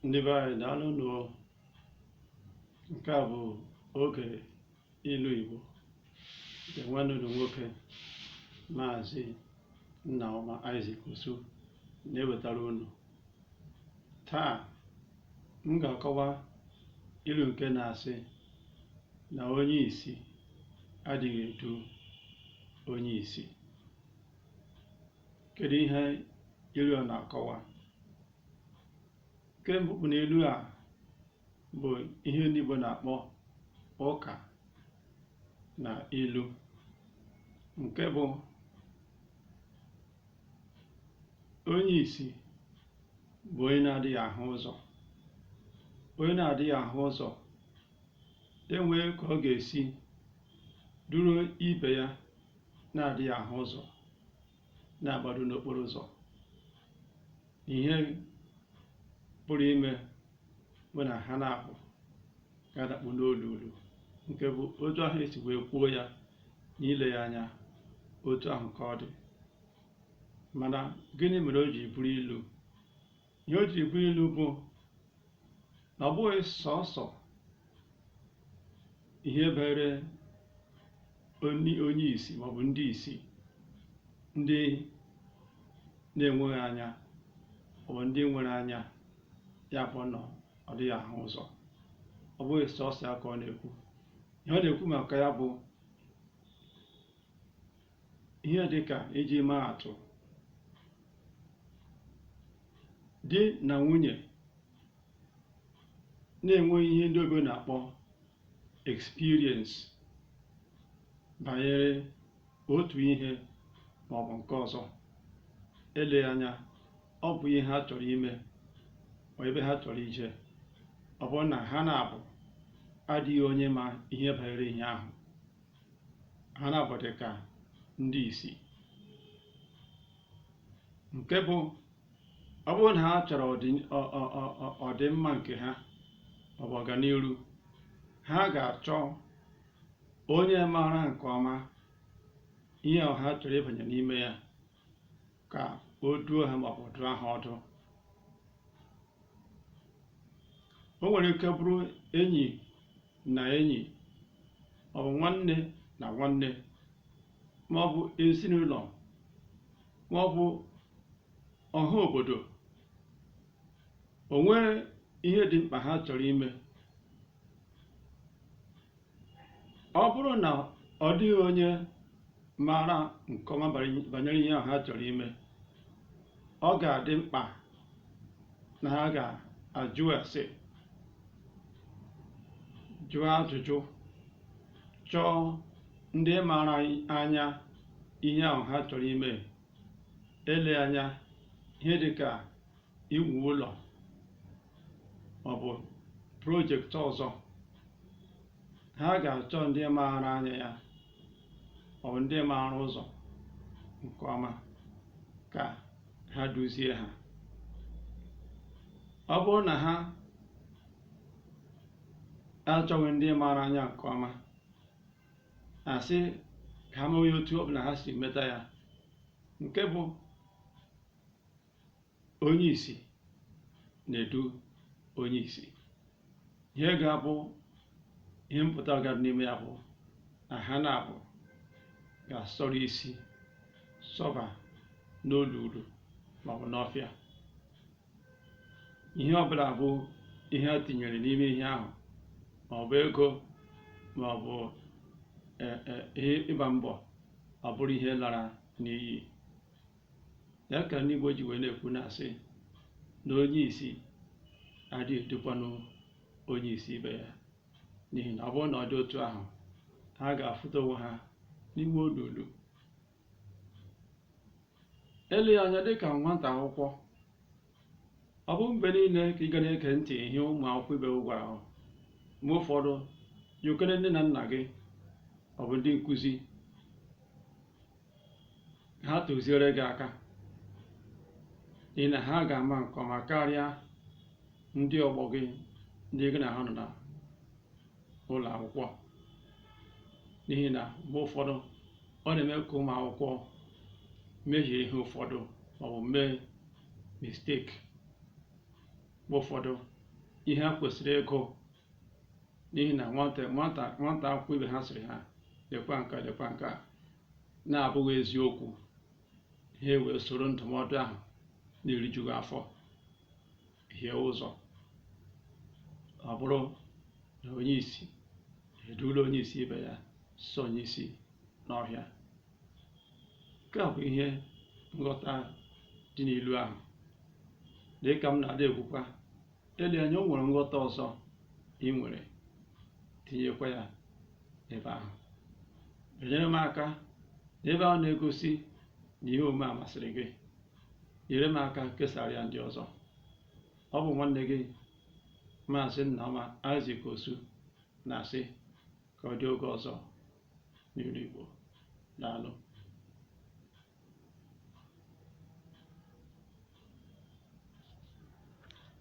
Ndị be anyị daalụ nụ. Nke a bụ oge ilu Igbo nke nwanne unu nwoke Maazị Nnaoma Isaac Osu na-ewetara unu. Taa m ga-akọwa ilu nke na-asị na onye isi adịghị edu onye isi. Kedu ihe ilu a na-akọwa? Nke mbụ bụ na ilu a bụ ihe ndị Igbo na-akpọ ụka na ilu. Nke bụ onye isi bụ onye na-adịghị ahụ ụzọ. Onye na-adịghị ahụ ụzọ enwee ka ọ ga-esi duru ibe ya na-adịghị ahụ ụzọ na-agbado n'okporo ụzọ. Ihe pụrụ ime bụ na ha na-abụ ga-adakpu n'olulu, nke bụ otu ahụ esi wee kwuo ya n'ile ya anya, otu ahụ ka ọ dị. Mana gịnị mere o ji bụrụ ilu? Ihe o ji bụrụ ilu bụ na ọ bụghị sọsọ ihe bere onye isi maọbụ ndị isi ndị na-enweghị anya maọbụ ndị nwere anya ya bụ nọ ọ dịghị ahụ ụzọ. Ọ bụghị sọsọ ya ka ọ na-ekwu. Ihe ọ na-ekwu maka ya bụ ihe dịka iji maa atụ, di na nwunye na-enweghị ihe ndị oyibo na-akpọ experience banyere otu ihe maọbụ nke ọzọ. Eleghị anya ọ bụ ihe ha chọrọ ime ma ebe ha chọrọ ije. Ọ bụrụ na ha na-abụ adịghị onye ma ihe banyere ihe ahụ, ha na-abụ dị ka ndị isi. Nke bụ ọ bụrụ na ha chọrọ ọdịmma nke ha maọbụ ọganiru, ha ga-achọ onye maara nke ọma ihe ha chọrọ ịbanye n'ime ya ka o duo ha maọbụ dụọ ha ọdụ. O nwere ike bụrụ enyi na enyi, maọbụ nwanne na nwanne, maọbụ ezinụlọ, maọbụ ọha obodo. O nwere ihe dị mkpa ha chọrọ ime. Ọ bụrụ na ọ dịghị onye maara nke ọma banyere ihe ahụ ha chọrọ ime, ọ ga-adị mkpa na ha ga-ajụ ase, jụọ ajụjụ, chọọ ndị maara anya ihe ahụ ha chọrọ ime. Ele anya ihe dịka iwu ụlọ maọbụ projekti ọzọ, ha ga-achọ ndị maara anya ya maọbụ ndị maara ụzọ nke ọma ka ha duzie ha. Ọ bụrụ na ha achọghị ndị maara anya nke ọma, asị ka ha mewe otu ọ bụla ha si meta ya. Nke bụ onye isi na-edu onye isi. Ihe ga-abụ ihe mpụta ga n'ime ya bụ na ha na-abụ ga-asọrọ isi sọba n'olulu maọbụ n'ọfịa. Ihe ọbụla bụ ihe ha tinyere n'ime ihe ahụ, maọbụ ego maọbụ ihe ịgba mbọ, ọ bụrụ ihe lara n'iyi. Ya ka ndị Igbo ji wee na-ekwu na-asị na onye isi adịghị edukwanụ onye isi ibe ya, n'ihi na ọ bụrụ na ọ dị otu ahụ, ha ga-afụta onwe ha n'ime olulu. Eleghị anya dịka nwata akwụkwọ, ọ bụ mgbe niile ka ị ga na-ege ntị ihe ụmụ akwụkwọ ibe gwara ahụ. Mgbe ụfọdụ jikere nne na nna gị ọ bụ ndị nkụzi, ha tụziere gị aka, n'ihi na ha ga-ama nke ọma karịa ndị ọgbọ gị, ndị gị na ha nọ n'ụlọ akwụkwọ. N'ihi na mgbe ụfọdụ ọ na-eme ka ụmụ akwụkwọ mehie ihe ụfọdụ maọbụ mee mistake. mgbe ụfọdụ ihe ha kwesịrị ịgụ n'ihi na nwata akwụkwọ ibe ha sịrị ha lekwa nke a na-abụghị eziokwu, ha wee soro ndụmọdụ ahụ na-erijughị afọ hie ụzọ. Ọ bụrụ na onye isi edula onye isi ibe ya so onye isi n'ọhịa. Nke a bụ ihe nghọta dị n'ilu ahụ. Dịka m na-adị ekwukwa, ele anya o nwere nghọta ọzọ ị nwere, tinyekwa ya ebe ahụ. Enyere m aka n'ebe ahụ na-egosi na ihe omume a masịrị gị, nyere m aka kesara ya ndị ọzọ. Ọ bụ nwanne gị Maazị Nneoma Isaac Osu na-asị ka ọ dị oge ọzọ n'ilu Igbo. Daalụ.